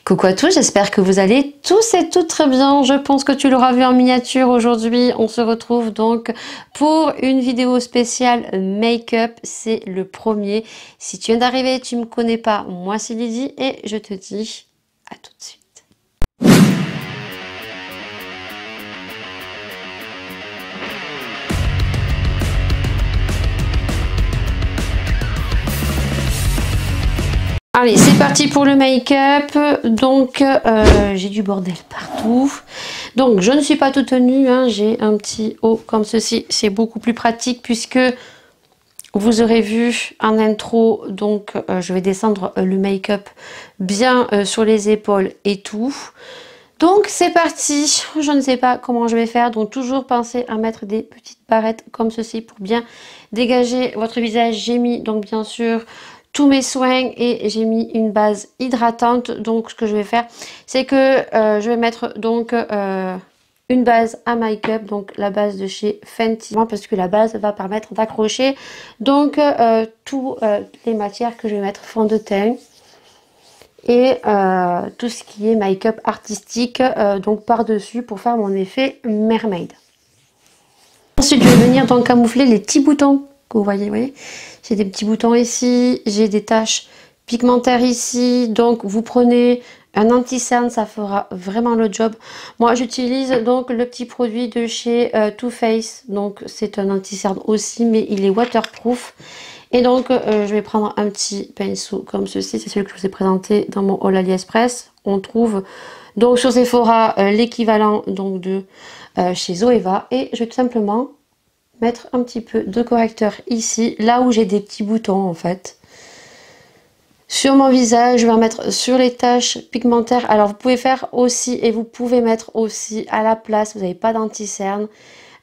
Coucou à tous, j'espère que vous allez tous et toutes très bien. Je pense que tu l'auras vu en miniature. Aujourd'hui, on se retrouve donc pour une vidéo spéciale make-up. C'est le premier. Si tu viens d'arriver et tu ne me connais pas, moi c'est Lydie et je te dis à tout de suite. Allez, c'est parti pour le make-up. Donc, j'ai du bordel partout. Donc, je ne suis pas toute nue. Hein. J'ai un petit haut comme ceci. C'est beaucoup plus pratique puisque vous aurez vu en intro. Donc, je vais descendre le make-up bien sur les épaules et tout. Donc, c'est parti. Je ne sais pas comment je vais faire. Donc, toujours penser à mettre des petites barrettes comme ceci pour bien dégager votre visage. J'ai mis donc bien sûr tous mes soins et j'ai mis une base hydratante. Donc ce que je vais faire c'est que je vais mettre donc une base à make-up, donc la base de chez Fenty, parce que la base va permettre d'accrocher donc toutes les matières que je vais mettre, fond de teint et tout ce qui est make-up artistique donc par dessus pour faire mon effet mermaid. Ensuite je vais venir donc camoufler les petits boutons que vous voyez, j'ai des petits boutons ici, j'ai des taches pigmentaires ici, donc vous prenez un anti-cerne, ça fera vraiment le job. Moi j'utilise donc le petit produit de chez Too Faced, donc c'est un anti-cerne aussi, mais il est waterproof. Et donc je vais prendre un petit pinceau comme ceci, c'est celui que je vous ai présenté dans mon haul AliExpress. On trouve donc sur Sephora l'équivalent donc de chez Zoeva, et je vais tout simplement mettre un petit peu de correcteur ici, là où j'ai des petits boutons en fait. Sur mon visage, je vais en mettre sur les taches pigmentaires. Alors vous pouvez faire aussi, et vous pouvez mettre aussi à la place, vous n'avez pas d'anti-cerne,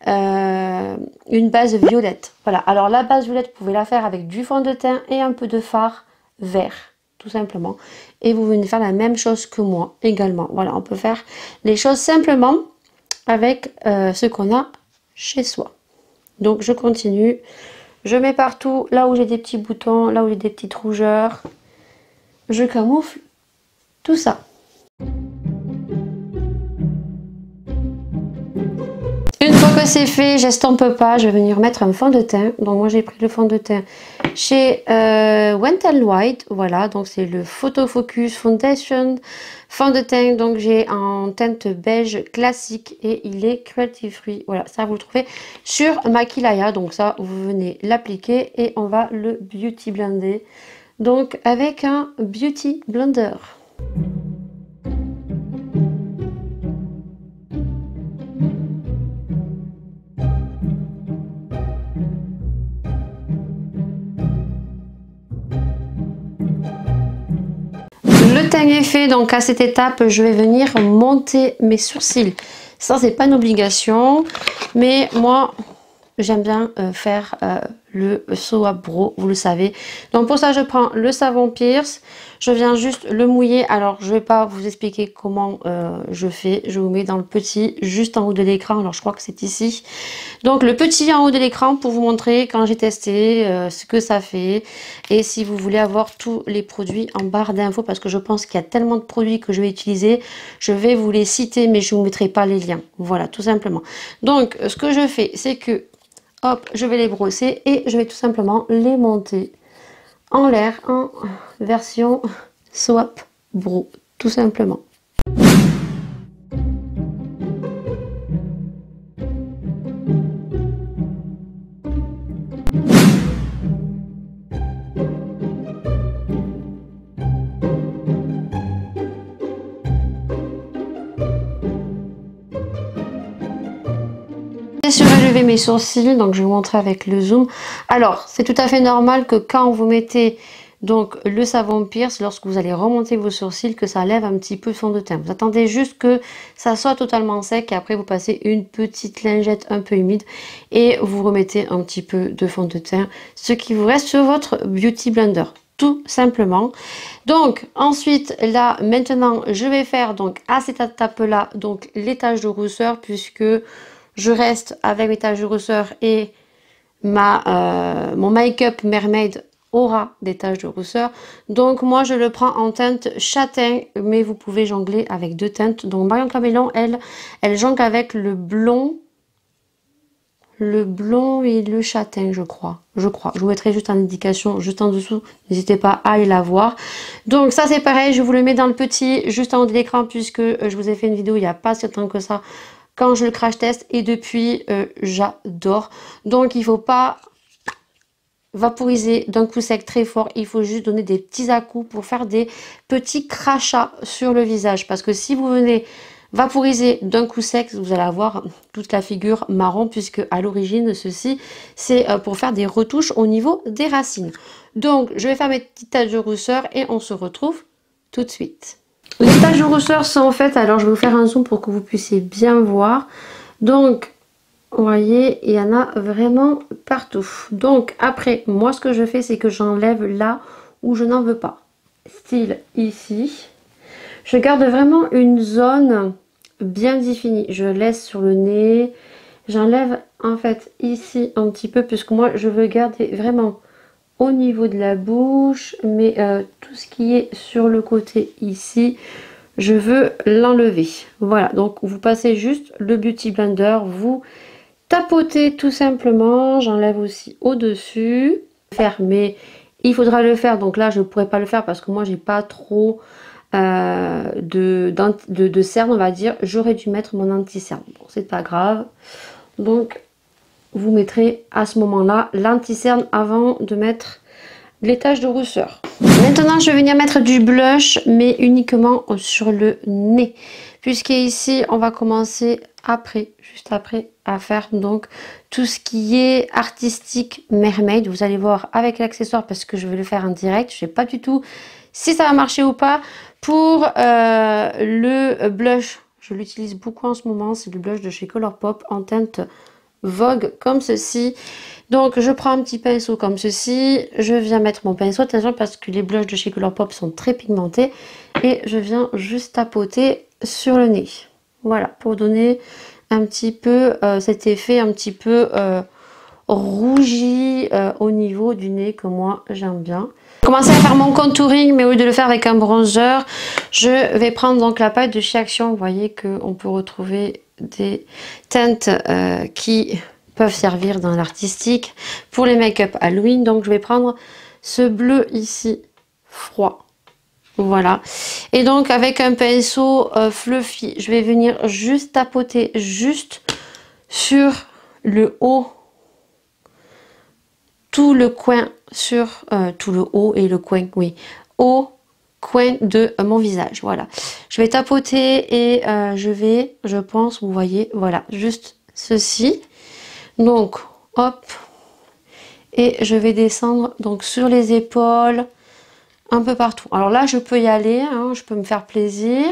une base violette. Voilà, alors la base violette, vous pouvez la faire avec du fond de teint et un peu de fard vert, tout simplement. Et vous venez faire la même chose que moi également. Voilà, on peut faire les choses simplement avec ce qu'on a chez soi. Donc je continue, je mets partout, là où j'ai des petits boutons, là où j'ai des petites rougeurs, je camoufle tout ça. Une fois que c'est fait, j'estompe pas, je vais venir mettre un fond de teint. Donc moi j'ai pris le fond de teint chez Wet n Wild, voilà, donc c'est le Photo Focus Foundation fond de teint, donc j'ai en teinte beige classique et il est cruelty free. Voilà, ça vous le trouvez sur Makilaya, donc ça vous venez l'appliquer et on va le beauty blender, donc avec un beauty blender. Le teint est fait, donc à cette étape je vais venir monter mes sourcils. Ça c'est pas une obligation, mais moi j'aime bien faire le Swap Brow, vous le savez. Donc pour ça je prends le savon Pierce, je viens juste le mouiller. Alors je vais pas vous expliquer comment je fais, je vous mets dans le petit juste en haut de l'écran. Alors je crois que c'est ici. Donc le petit en haut de l'écran pour vous montrer quand j'ai testé ce que ça fait. Et si vous voulez avoir tous les produits en barre d'infos, parce que je pense qu'il y a tellement de produits que je vais utiliser, je vais vous les citer mais je ne vous mettrai pas les liens. Voilà, tout simplement. Donc ce que je fais c'est que hop, je vais les brosser et je vais tout simplement les monter en l'air en version Swap Brow, tout simplement. J'ai surélevé mes sourcils, donc je vais vous montrer avec le zoom. Alors c'est tout à fait normal que quand vous mettez donc le savon Pierce, lorsque vous allez remonter vos sourcils, que ça lève un petit peu le fond de teint. Vous attendez juste que ça soit totalement sec et après vous passez une petite lingette un peu humide et vous remettez un petit peu de fond de teint, ce qui vous reste sur votre beauty blender, tout simplement. Donc ensuite là maintenant je vais faire donc à cette étape là donc les taches de rousseur, puisque je reste avec mes taches de rousseur et mon make-up mermaid aura des taches de rousseur. Donc moi je le prends en teinte châtain, mais vous pouvez jongler avec deux teintes. Donc Marion Camélon, elle jongle avec le blond et le châtain, je crois. Je vous mettrai juste en indication, juste en dessous. N'hésitez pas à aller la voir. Donc ça c'est pareil, je vous le mets dans le petit, juste en haut de l'écran, puisque je vous ai fait une vidéo il n'y a pas si longtemps que ça, quand je le crash test, et depuis j'adore. Donc il ne faut pas vaporiser d'un coup sec très fort, il faut juste donner des petits à-coups pour faire des petits crachats sur le visage, parce que si vous venez vaporiser d'un coup sec, vous allez avoir toute la figure marron, puisque à l'origine ceci c'est pour faire des retouches au niveau des racines. Donc je vais faire mes petites taches de rousseur et on se retrouve tout de suite. Les taches de rousseur sont faites, alors je vais vous faire un zoom pour que vous puissiez bien voir. Donc vous voyez, il y en a vraiment partout. Donc après, moi ce que je fais, c'est que j'enlève là où je n'en veux pas. Style ici. Je garde vraiment une zone bien définie. Je laisse sur le nez. J'enlève en fait ici un petit peu, puisque moi je veux garder vraiment au niveau de la bouche. Mais tout ce qui est sur le côté ici, je veux l'enlever. Voilà, donc vous passez juste le Beauty Blender, vous tapotez tout simplement. J'enlève aussi au-dessus. Mais il faudra le faire. Donc là, je ne pourrais pas le faire parce que moi, j'ai pas trop de cerne, on va dire. J'aurais dû mettre mon anti-cerne. Bon, c'est pas grave. Donc, vous mettrez à ce moment-là l'anti-cerne avant de mettre les taches de rousseur. Maintenant, je vais venir mettre du blush, mais uniquement sur le nez. Puisqu'ici, on va commencer juste après, à faire donc tout ce qui est artistique mermaid. Vous allez voir avec l'accessoire, parce que je vais le faire en direct. Je ne sais pas du tout si ça va marcher ou pas. Pour le blush, je l'utilise beaucoup en ce moment. C'est du blush de chez Colourpop en teinte Vogue, comme ceci. Donc je prends un petit pinceau comme ceci, je viens mettre mon pinceau, attention parce que les blushs de chez Colourpop sont très pigmentés, et je viens juste tapoter sur le nez. Voilà, pour donner un petit peu cet effet un petit peu rougi au niveau du nez que moi j'aime bien. Commencer à faire mon contouring, mais au lieu de le faire avec un bronzer, je vais prendre donc la palette de chez Action. Vous voyez qu'on peut retrouver des teintes qui peuvent servir dans l'artistique pour les make-up Halloween. Donc je vais prendre ce bleu ici froid, voilà, et donc avec un pinceau fluffy, je vais venir juste tapoter juste sur le haut, tout le coin, sur tout le haut et le coin, oui, au coin de mon visage. Voilà, je vais tapoter et je pense, vous voyez, voilà, juste ceci. Donc hop, et je vais descendre donc sur les épaules, un peu partout. Alors là je peux y aller, hein, je peux me faire plaisir.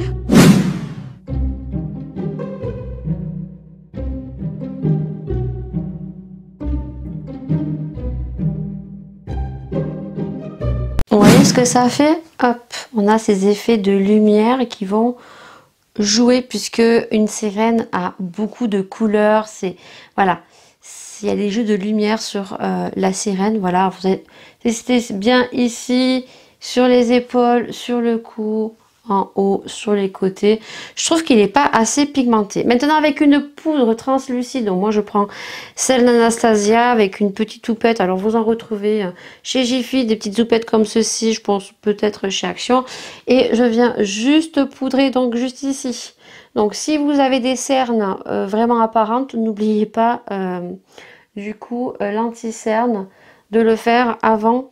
Vous voyez ce que ça fait? Hop, on a ces effets de lumière qui vont jouer, puisque une sirène a beaucoup de couleurs. C'est voilà, il y a des jeux de lumière sur la sirène. Voilà, vous allez tester bien ici, sur les épaules, sur le cou, en haut, sur les côtés. Je trouve qu'il n'est pas assez pigmenté. Maintenant, avec une poudre translucide, donc moi je prends celle d'Anastasia avec une petite houppette. Alors vous en retrouvez chez Jiffy, des petites houpettes comme ceci, je pense peut-être chez Action. Et je viens juste poudrer, donc juste ici. Donc si vous avez des cernes vraiment apparentes, n'oubliez pas du coup l'anti-cerne, de le faire avant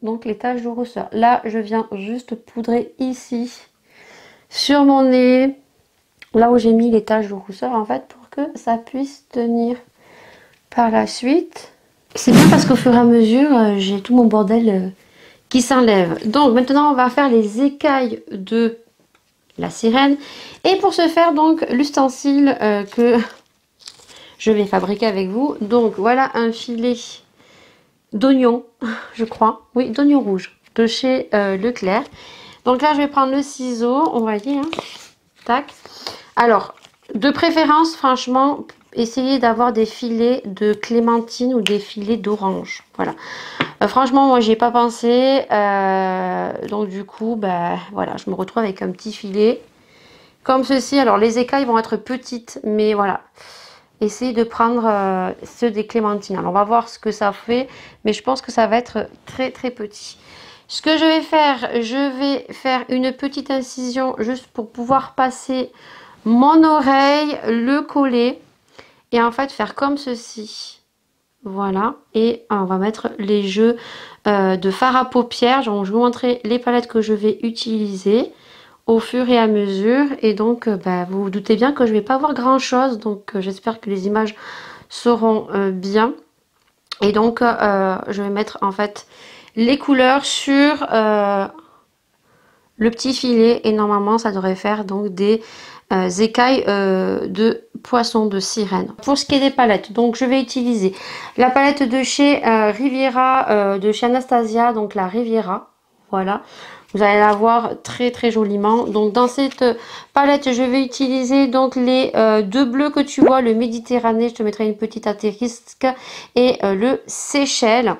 donc les taches de rousseur. Là je viens juste poudrer ici sur mon nez, là où j'ai mis les taches de rousseur en fait, pour que ça puisse tenir par la suite. C'est bien parce qu'au fur et à mesure j'ai tout mon bordel qui s'enlève. Donc maintenant on va faire les écailles de la sirène, et pour ce faire donc l'ustensile que je vais fabriquer avec vous. Donc voilà un filet d'oignon, je crois, oui, d'oignon rouge de chez Leclerc. Donc là je vais prendre le ciseau, on va dire, hein. Tac. Alors de préférence franchement essayer d'avoir des filets de clémentine ou des filets d'orange. Voilà. Franchement, moi, j'y ai pas pensé. Donc, du coup, bah, voilà, je me retrouve avec un petit filet comme ceci. Alors, les écailles vont être petites, mais voilà. Essayez de prendre ceux des clémentines. Alors, on va voir ce que ça fait, mais je pense que ça va être très, très petit. Ce que je vais faire une petite incision juste pour pouvoir passer mon oreille, le coller et en fait faire comme ceci. Voilà, et on va mettre les jeux de fard à paupières. Donc, je vais vous montrer les palettes que je vais utiliser au fur et à mesure. Et donc, bah, vous vous doutez bien que je vais pas voir grand chose. Donc, j'espère que les images seront bien. Et donc, je vais mettre en fait les couleurs sur le petit filet. Et normalement, ça devrait faire donc des écailles de poisson de sirène. Pour ce qui est des palettes, donc je vais utiliser la palette de chez Riviera, de chez Anastasia, donc la Riviera, voilà, vous allez la voir très très joliment. Donc dans cette palette, je vais utiliser donc les deux bleus que tu vois, le Méditerranée, je te mettrai une petite astérisque, et le Seychelles.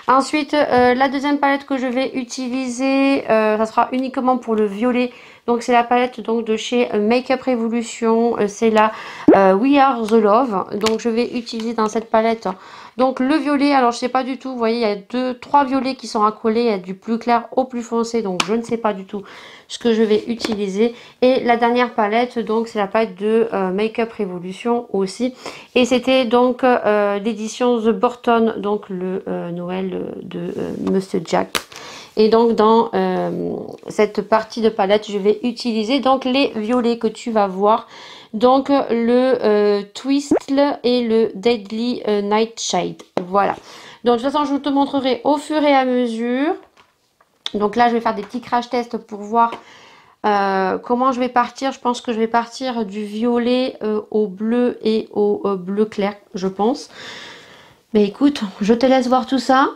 Ensuite, la deuxième palette que je vais utiliser, ça sera uniquement pour le violet. Donc c'est la palette donc de chez Makeup Revolution, c'est la We Are The Love. Donc je vais utiliser dans cette palette donc le violet. Alors je sais pas du tout, vous voyez, il y a trois violets qui sont accolés, il y a du plus clair au plus foncé, donc je ne sais pas du tout ce que je vais utiliser. Et la dernière palette, donc c'est la palette de Makeup Revolution aussi, et c'était donc l'édition The Burton, donc le Noël de Monsieur Jack. Et donc dans cette partie de palette, je vais utiliser donc les violets que tu vas voir. Donc le Twistle et le Deadly Nightshade. Voilà. Donc de toute façon, je te montrerai au fur et à mesure. Donc là, je vais faire des petits crash tests pour voir comment je vais partir. Je pense que je vais partir du violet au bleu et au bleu clair, je pense. Mais écoute, je te laisse voir tout ça.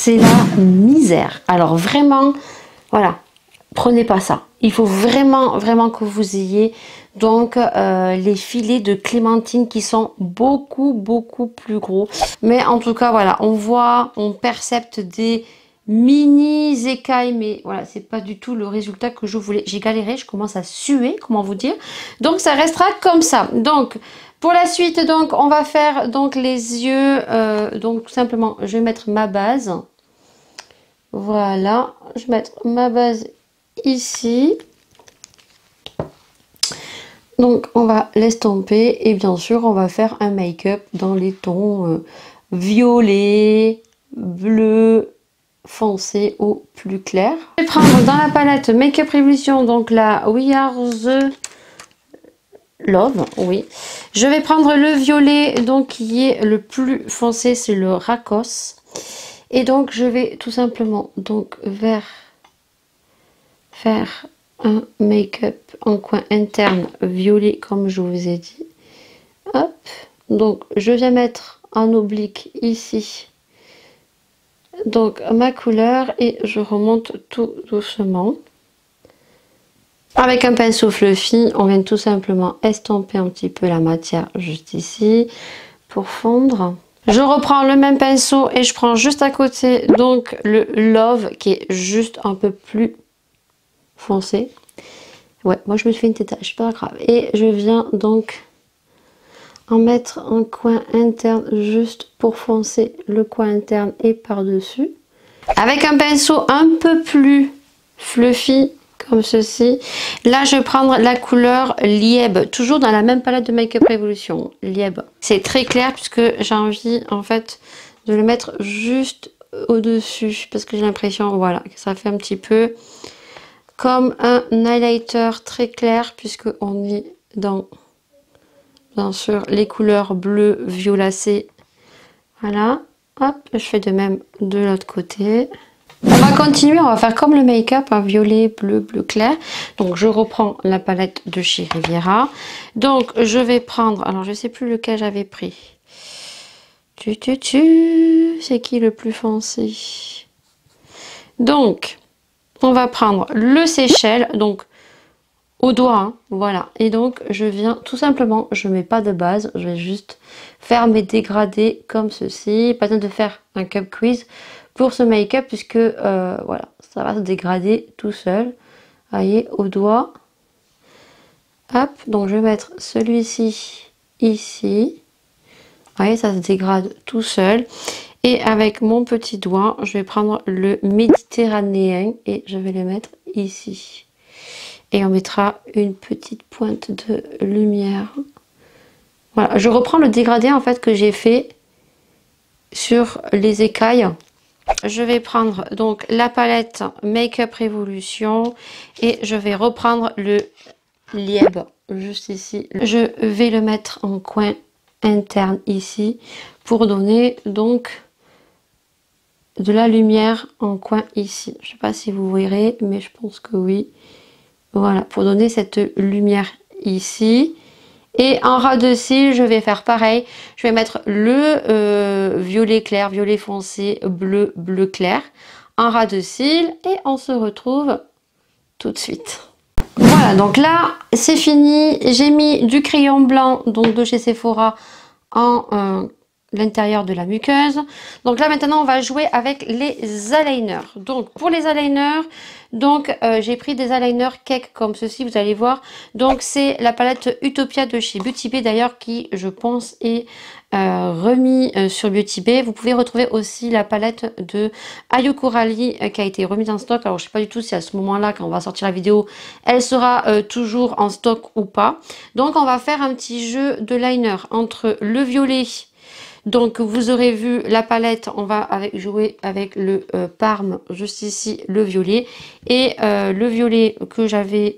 C'est la misère. Alors vraiment, voilà, prenez pas ça. Il faut vraiment, vraiment que vous ayez donc les filets de clémentine qui sont beaucoup, beaucoup plus gros. Mais en tout cas, voilà, on voit, on percepte des mini écailles, mais voilà, c'est pas du tout le résultat que je voulais. J'ai galéré, je commence à suer, comment vous dire. Donc ça restera comme ça. Donc pour la suite, donc on va faire donc les yeux. Donc tout simplement, je vais mettre ma base. Voilà, je vais mettre ma base ici. Donc on va l'estomper et bien sûr on va faire un make-up dans les tons violet, bleu foncé au plus clair. Je vais prendre dans la palette Makeup Revolution donc la We Are The Love, oui. Je vais prendre le violet donc qui est le plus foncé, c'est le Racos. Et donc je vais tout simplement donc faire un make-up en coin interne violet comme je vous ai dit. Hop, donc je viens mettre en oblique ici donc ma couleur et je remonte tout doucement. Avec un pinceau fluffy, on vient tout simplement estomper un petit peu la matière juste ici pour fondre. Je reprends le même pinceau et je prends juste à côté donc le Love qui est juste un peu plus foncé. Ouais, moi je me suis fait une tétache, pas grave. Et je viens donc en mettre un coin interne juste pour foncer le coin interne et par-dessus. Avec un pinceau un peu plus fluffy comme ceci. Là, je vais prendre la couleur Lièbe, toujours dans la même palette de Makeup Revolution. Lièbe. C'est très clair puisque j'ai envie en fait de le mettre juste au-dessus parce que j'ai l'impression, voilà, que ça fait un petit peu comme un highlighter très clair puisque on est dans, bien sûr, les couleurs bleu, violacé. Voilà. Hop, je fais de même de l'autre côté. On va continuer, on va faire comme le make-up, un violet, bleu, bleu clair. Donc je reprends la palette de chez Riviera. Donc je vais prendre, alors je sais plus lequel j'avais pris. C'est qui le plus foncé? Donc on va prendre le Seychelles, donc au doigt, hein, voilà. Et donc je viens tout simplement, je mets pas de base, je vais juste faire mes dégradés comme ceci. Pas besoin de faire un cup quiz pour ce make-up puisque voilà, ça va se dégrader tout seul. Vous voyez, au doigt. Hop, donc je vais mettre celui-ci ici. Vous voyez, ça se dégrade tout seul. Et avec mon petit doigt, je vais prendre le méditerranéen et je vais le mettre ici. Et on mettra une petite pointe de lumière. Voilà, je reprends le dégradé en fait que j'ai fait sur les écailles. Je vais prendre donc la palette Make-up Révolution et je vais reprendre le lieb juste ici. Je vais le mettre en coin interne ici pour donner donc de la lumière en coin ici. Je ne sais pas si vous verrez, mais je pense que oui. Voilà, pour donner cette lumière ici. Et en ras de cils, je vais faire pareil. Je vais mettre le violet clair, violet foncé, bleu, bleu clair en ras de cils. Et on se retrouve tout de suite. Voilà, donc là, c'est fini. J'ai mis du crayon blanc, donc de chez Sephora, en l'intérieur de la muqueuse. Donc là, maintenant, on va jouer avec les eyeliners. Donc, pour les eyeliners, donc j'ai pris des eyeliners cake comme ceci, vous allez voir. Donc, c'est la palette Utopia de chez Beauty Bay, d'ailleurs, qui, je pense, est remis sur Beauty Bay. Vous pouvez retrouver aussi la palette de Ayuko Rally qui a été remise en stock. Alors, je sais pas du tout si à ce moment-là, quand on va sortir la vidéo, elle sera toujours en stock ou pas. Donc, on va faire un petit jeu de liner entre le violet. Donc vous aurez vu la palette, on va jouer avec le Parme, juste ici le violet. Et le violet que j'avais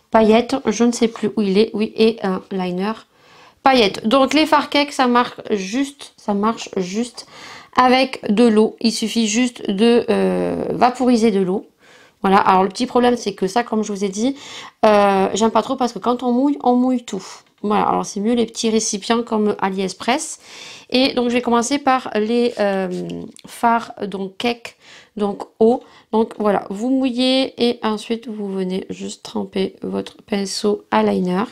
paillettes, je ne sais plus où il est, oui, et un liner paillettes. Donc les fard cakes, ça marche juste avec de l'eau. Il suffit juste de vaporiser de l'eau. Voilà, alors le petit problème c'est que ça, comme je vous ai dit, j'aime pas trop parce que quand on mouille tout. Voilà, alors c'est mieux les petits récipients comme AliExpress. Et donc je vais commencer par les fards, donc cake, donc eau. Donc voilà, vous mouillez et ensuite vous venez juste tremper votre pinceau eyeliner.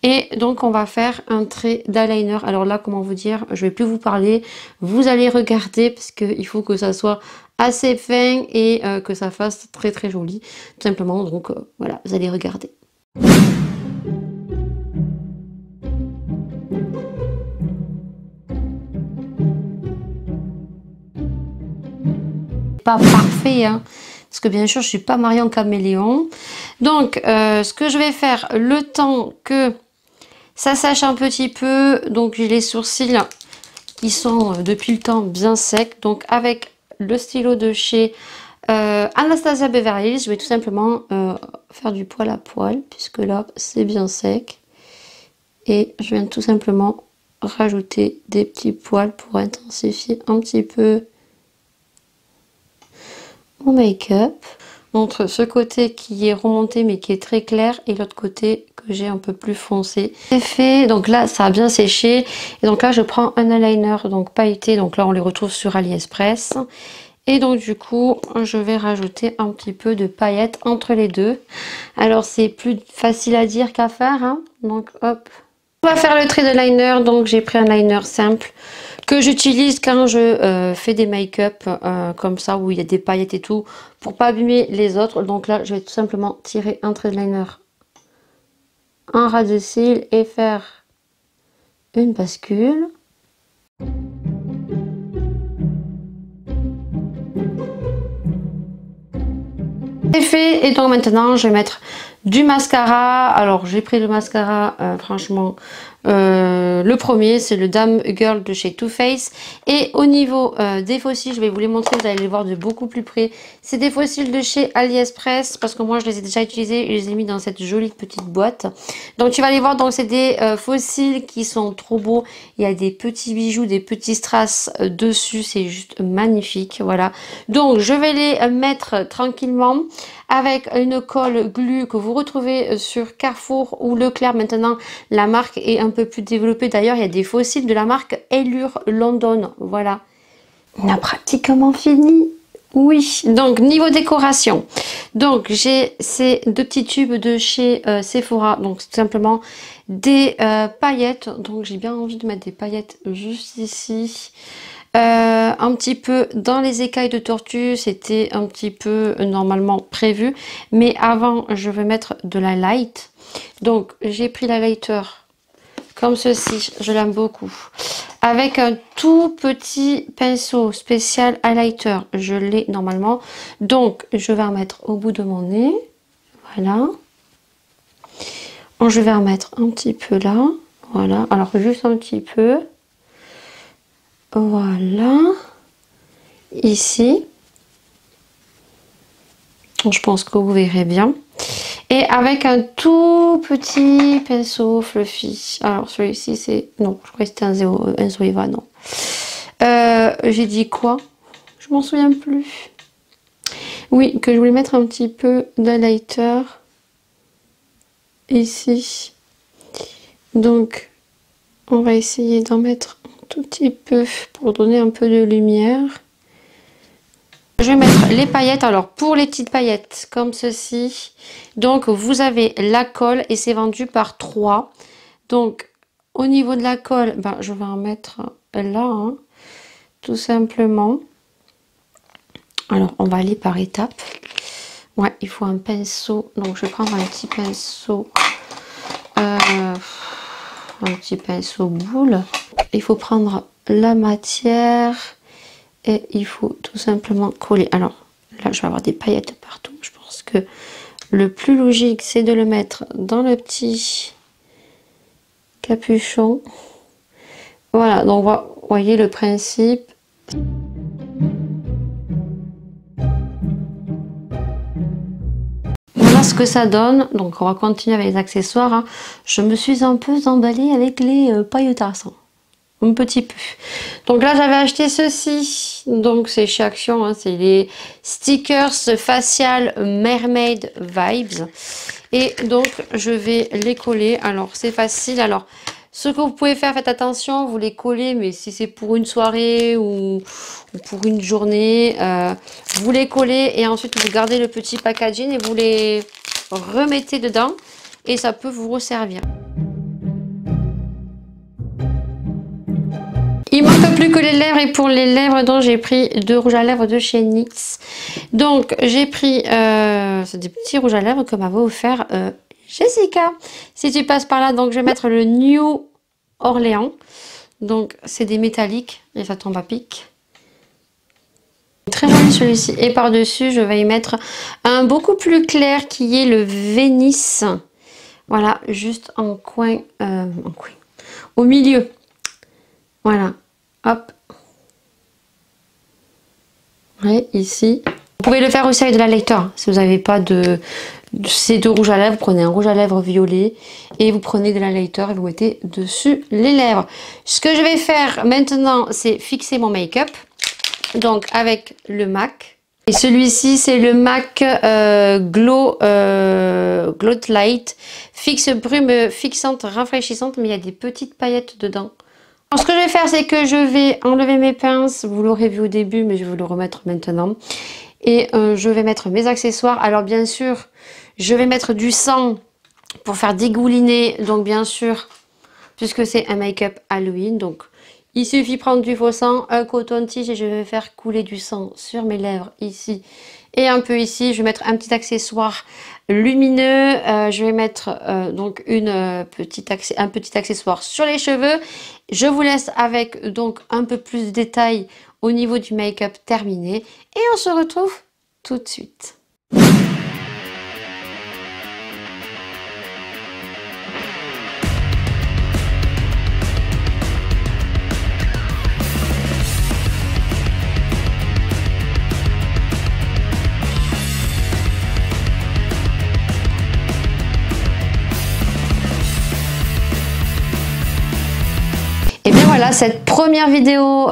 Et donc on va faire un trait d'eyeliner. Alors là, comment vous dire, je vais plus vous parler. Vous allez regarder parce qu'il faut que ça soit assez fin et que ça fasse très très joli. Tout simplement, donc voilà, vous allez regarder. Pas parfait, hein, parce que bien sûr je suis pas Marion Caméléon. Donc ce que je vais faire, le temps que ça sèche un petit peu, donc j'ai les sourcils qui sont depuis le temps bien secs, donc avec le stylo de chez Anastasia Beverly Hills, je vais tout simplement faire du poil à poil puisque là c'est bien sec et je viens tout simplement rajouter des petits poils pour intensifier un petit peu mon make-up. Entre ce côté qui est remonté mais qui est très clair et l'autre côté que j'ai un peu plus foncé. C'est fait, donc là ça a bien séché et donc là je prends un eyeliner donc pailleté, donc là on les retrouve sur AliExpress et donc du coup je vais rajouter un petit peu de paillettes entre les deux. Alors c'est plus facile à dire qu'à faire, hein. Donc hop, on va faire le trait de liner. Donc j'ai pris un liner simple que j'utilise quand je fais des make-up comme ça où il y a des paillettes et tout pour pas abîmer les autres. Donc là je vais tout simplement tirer un trait de liner en ras de cils et faire une bascule. C'est fait et donc maintenant je vais mettre du mascara. Alors j'ai pris le mascara franchement Le premier, c'est le Dame Girl de chez Too Faced. Et au niveau des fossiles, je vais vous les montrer, vous allez les voir de beaucoup plus près. C'est des fossiles de chez AliExpress, parce que moi, je les ai déjà utilisés. Je les ai mis dans cette jolie petite boîte. Donc, tu vas les voir. Donc, c'est des fossiles qui sont trop beaux. Il y a des petits bijoux, des petits strass dessus. C'est juste magnifique. Voilà. Donc, je vais les mettre tranquillement avec une colle glue que vous retrouvez sur Carrefour ou Leclerc. Maintenant, la marque est un peu plus développée. D'ailleurs, il y a des fossiles de la marque Allure London. Voilà. On a pratiquement fini. Oui. Donc, niveau décoration. Donc, j'ai ces deux petits tubes de chez Sephora. Donc, tout simplement des paillettes. Donc, j'ai bien envie de mettre des paillettes juste ici. Un petit peu dans les écailles de tortue, c'était un petit peu normalement prévu, mais avant je vais mettre de la light. Donc j'ai pris la lighter comme ceci, je l'aime beaucoup, avec un tout petit pinceau spécial highlighter, je l'ai normalement, donc je vais en mettre au bout de mon nez, voilà. Je vais en mettre un petit peu là, voilà, alors juste un petit peu. Voilà, ici, je pense que vous verrez bien. Et avec un tout petit pinceau fluffy. Alors celui-ci c'est... Non, je crois que c'était un Zoeva, non. J'ai dit quoi? Je m'en souviens plus. Oui, que je voulais mettre un petit peu d'highlighter ici. Donc, on va essayer d'en mettre tout petit peu pour donner un peu de lumière. Je vais mettre les paillettes. Alors pour les petites paillettes comme ceci, donc vous avez la colle et c'est vendu par 3. Donc au niveau de la colle, ben, je vais en mettre là, hein, tout simplement. Alors on va aller par étapes. Ouais, il faut un pinceau, donc je vais prendre un petit pinceau boule. Il faut prendre la matière et il faut tout simplement coller. Alors là je vais avoir des paillettes partout. Je pense que le plus logique c'est de le mettre dans le petit capuchon. Voilà, donc vous voyez le principe. Voilà ce que ça donne. Donc on va continuer avec les accessoires, hein. Je me suis un peu emballée avec les pailletasses, un petit peu. Donc là j'avais acheté ceci, donc c'est chez Action, hein, c'est les stickers facial mermaid vibes. Et donc je vais les coller. Alors c'est facile. Alors ce que vous pouvez faire, faites attention, vous les collez, mais si c'est pour une soirée ou pour une journée, vous les collez et ensuite vous gardez le petit packaging et vous les remettez dedans et ça peut vous resservir. Il manque plus que les lèvres et pour les lèvres, donc j'ai pris 2 rouges à lèvres de chez NYX. Donc j'ai pris c'est des petits rouges à lèvres que m'avait offert Jessica. Si tu passes par là, donc je vais mettre le New Orléans. Donc c'est des métalliques et ça tombe à pic. Très joli celui-ci. Et par-dessus, je vais y mettre un beaucoup plus clair qui est le Vénice. Voilà, juste en coin, au milieu. Voilà, hop. Ouais, ici. Vous pouvez le faire aussi avec de la highlighter. Si vous n'avez pas de ces 2 rouges à lèvres, prenez un rouge à lèvres violet et vous prenez de la highlighter et vous mettez dessus les lèvres. Ce que je vais faire maintenant, c'est fixer mon make-up. Donc avec le MAC. Et celui-ci, c'est le MAC Glow Light. Fixe brume fixante, rafraîchissante, mais il y a des petites paillettes dedans. Alors, ce que je vais faire, c'est que je vais enlever mes pinces. Vous l'aurez vu au début, mais je vais vous le remettre maintenant. Et je vais mettre mes accessoires. Alors bien sûr, je vais mettre du sang pour faire dégouliner. Donc bien sûr, puisque c'est un make-up Halloween. Donc il suffit de prendre du faux sang, un coton-tige et je vais faire couler du sang sur mes lèvres ici et un peu ici. Je vais mettre un petit accessoire lumineux. Je vais mettre donc un petit accessoire sur les cheveux. Je vous laisse avec donc un peu plus de détails au niveau du make-up terminé et on se retrouve tout de suite. Voilà, cette première vidéo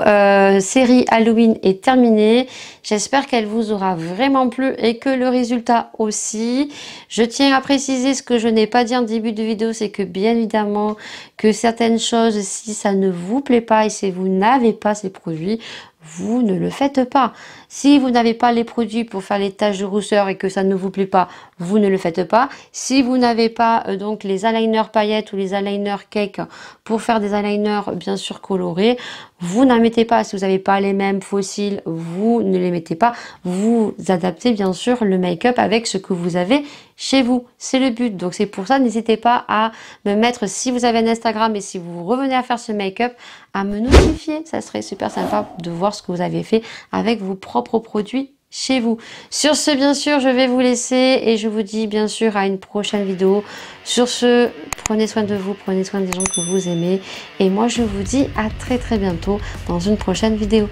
série Halloween est terminée. J'espère qu'elle vous aura vraiment plu et que le résultat aussi. Je tiens à préciser ce que je n'ai pas dit en début de vidéo, c'est que bien évidemment que certaines choses, si ça ne vous plaît pas et si vous n'avez pas ces produits, vous ne le faites pas. Si vous n'avez pas les produits pour faire les taches de rousseur et que ça ne vous plaît pas, vous ne le faites pas. Si vous n'avez pas donc les eyeliners paillettes ou les eyeliners cake pour faire des eyeliners bien sûr colorés, vous n'en mettez pas. Si vous n'avez pas les mêmes fossiles, vous ne les mettez pas. Vous adaptez bien sûr le make-up avec ce que vous avez chez vous. C'est le but. Donc c'est pour ça, n'hésitez pas à me mettre, si vous avez un Instagram et si vous revenez à faire ce make-up, à me notifier. Ça serait super sympa de voir ce que vous avez fait avec vos propres produits chez vous. Sur ce, bien sûr, je vais vous laisser et je vous dis bien sûr à une prochaine vidéo. Sur ce, prenez soin de vous, prenez soin des gens que vous aimez. Et moi, je vous dis à très bientôt dans une prochaine vidéo.